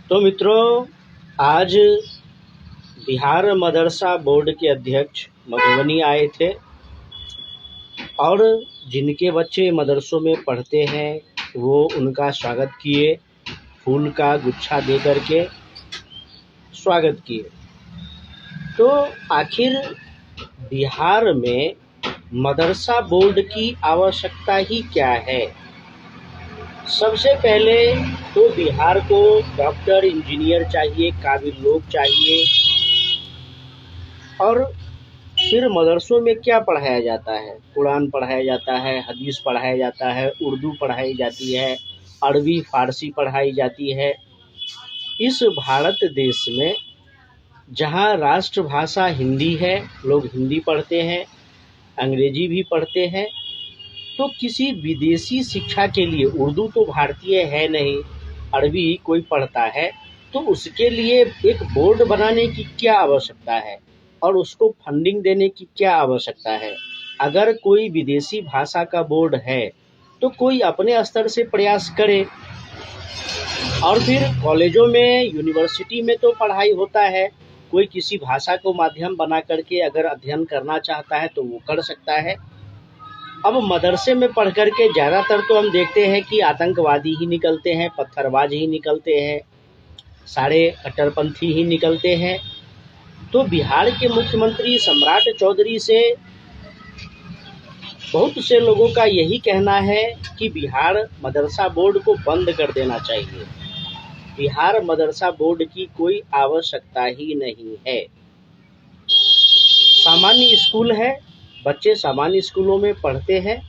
तो मित्रों, आज बिहार मदरसा बोर्ड के अध्यक्ष मधुबनी आए थे और जिनके बच्चे मदरसों में पढ़ते हैं वो उनका स्वागत किए, फूल का गुच्छा दे करके स्वागत किए। तो आखिर बिहार में मदरसा बोर्ड की आवश्यकता ही क्या है? सबसे पहले तो बिहार को डॉक्टर, इंजीनियर चाहिए, काबिल लोग चाहिए। और फिर मदरसों में क्या पढ़ाया जाता है? कुरान पढ़ाया जाता है, हदीस पढ़ाया जाता है, उर्दू पढ़ाई जाती है, अरबी फ़ारसी पढ़ाई जाती है। इस भारत देश में जहाँ राष्ट्रभाषा हिंदी है, लोग हिंदी पढ़ते हैं, अंग्रेजी भी पढ़ते हैं, तो किसी विदेशी शिक्षा के लिए उर्दू तो भारतीय है नहीं, अरबी कोई पढ़ता है, तो उसके लिए एक बोर्ड बनाने की क्या आवश्यकता है और उसको फंडिंग देने की क्या आवश्यकता है? अगर कोई विदेशी भाषा का बोर्ड है तो कोई अपने स्तर से प्रयास करे। और फिर कॉलेजों में, यूनिवर्सिटी में तो पढ़ाई होता है, कोई किसी भाषा को माध्यम बना करके अगर अध्ययन करना चाहता है तो वो कर सकता है। अब मदरसे में पढ़ कर के ज़्यादातर तो हम देखते हैं कि आतंकवादी ही निकलते हैं, पत्थरबाज ही निकलते हैं, सारे कट्टरपंथी ही निकलते हैं। तो बिहार के मुख्यमंत्री सम्राट चौधरी से बहुत से लोगों का यही कहना है कि बिहार मदरसा बोर्ड को बंद कर देना चाहिए। बिहार मदरसा बोर्ड की कोई आवश्यकता ही नहीं है। सामान्य स्कूल है, बच्चे सामान्य स्कूलों में पढ़ते हैं,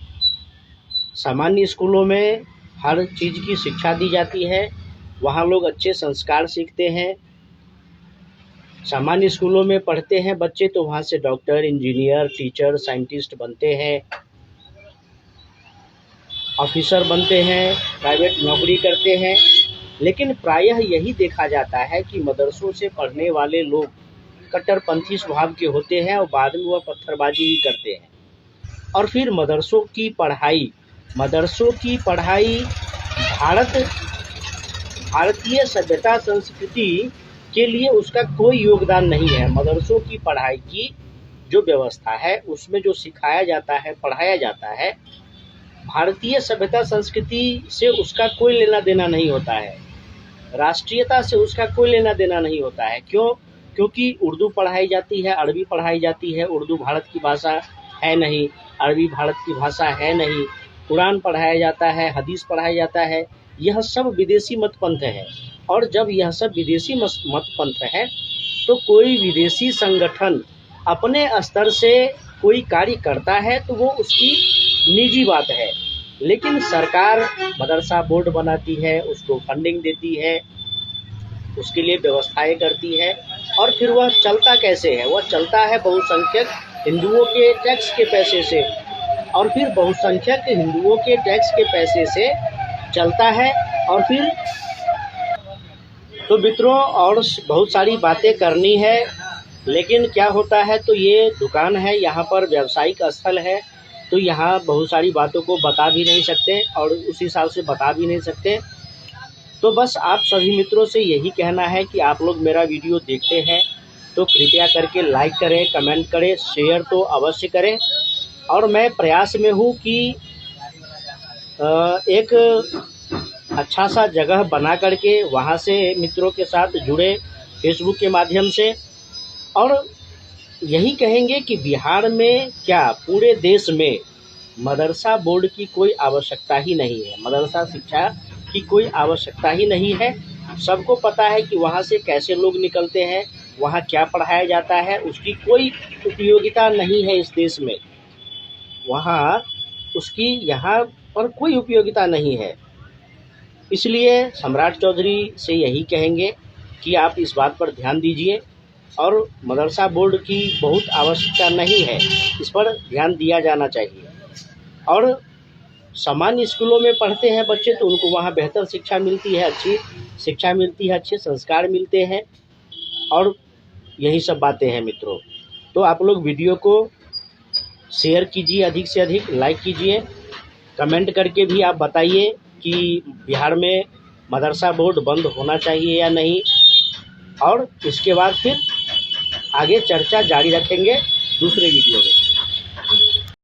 सामान्य स्कूलों में हर चीज़ की शिक्षा दी जाती है, वहाँ लोग अच्छे संस्कार सीखते हैं। सामान्य स्कूलों में पढ़ते हैं बच्चे तो वहाँ से डॉक्टर, इंजीनियर, टीचर, साइंटिस्ट बनते हैं, ऑफिसर बनते हैं, प्राइवेट नौकरी करते हैं। लेकिन प्रायः यही देखा जाता है कि मदरसों से पढ़ने वाले लोग कट्टरपंथी स्वभाव के होते हैं और बाद में वह पत्थरबाजी ही करते हैं। और फिर मदरसों की पढ़ाई भारतीय सभ्यता संस्कृति के लिए उसका कोई योगदान नहीं है। मदरसों की पढ़ाई की जो व्यवस्था है उसमें जो सिखाया जाता है, पढ़ाया जाता है, भारतीय सभ्यता संस्कृति से उसका कोई लेना देना नहीं होता है, राष्ट्रीयता से उसका कोई लेना देना नहीं होता है। क्यों? क्योंकि उर्दू पढ़ाई जाती है, अरबी पढ़ाई जाती है। उर्दू भारत की भाषा है नहीं, अरबी भारत की भाषा है नहीं। कुरान पढ़ाया जाता है, हदीस पढ़ाया जाता है। यह सब विदेशी मतपंथ है। और जब यह सब विदेशी मतपंथ है तो कोई विदेशी संगठन अपने स्तर से कोई कार्य करता है तो वो उसकी निजी बात है, लेकिन सरकार मदरसा बोर्ड बनाती है, उसको फंडिंग देती है, उसके लिए व्यवस्थाएं करती है। और फिर वह चलता कैसे है? वह चलता है बहुसंख्यक हिंदुओं के टैक्स के पैसे से। और फिर बहुसंख्यक हिंदुओं के टैक्स के पैसे से चलता है। और फिर तो मित्रों, और बहुत सारी बातें करनी है, लेकिन क्या होता है, तो ये दुकान है, यहाँ पर व्यावसायिक स्थल है, तो यहाँ बहुत सारी बातों को बता भी नहीं सकते और उस हिसाब से बता भी नहीं सकते। तो बस आप सभी मित्रों से यही कहना है कि आप लोग मेरा वीडियो देखते हैं तो कृपया करके लाइक करें, कमेंट करें, शेयर तो अवश्य करें। और मैं प्रयास में हूँ कि एक अच्छा सा जगह बना करके वहाँ से मित्रों के साथ जुड़े फेसबुक के माध्यम से। और यही कहेंगे कि बिहार में क्या पूरे देश में मदरसा बोर्ड की कोई आवश्यकता ही नहीं है, मदरसा शिक्षा की कोई आवश्यकता ही नहीं है। सबको पता है कि वहाँ से कैसे लोग निकलते हैं, वहाँ क्या पढ़ाया जाता है, उसकी कोई उपयोगिता नहीं है इस देश में, वहाँ उसकी यहाँ पर कोई उपयोगिता नहीं है। इसलिए सम्राट चौधरी से यही कहेंगे कि आप इस बात पर ध्यान दीजिए और मदरसा बोर्ड की बहुत आवश्यकता नहीं है, इस पर ध्यान दिया जाना चाहिए। और सामान्य स्कूलों में पढ़ते हैं बच्चे तो उनको वहाँ बेहतर शिक्षा मिलती है, अच्छी शिक्षा मिलती है, अच्छे संस्कार मिलते हैं। और यही सब बातें हैं मित्रों। तो आप लोग वीडियो को शेयर कीजिए, अधिक से अधिक लाइक कीजिए, कमेंट करके भी आप बताइए कि बिहार में मदरसा बोर्ड बंद होना चाहिए या नहीं, और इसके बाद फिर आगे चर्चा जारी रखेंगे दूसरे वीडियो में।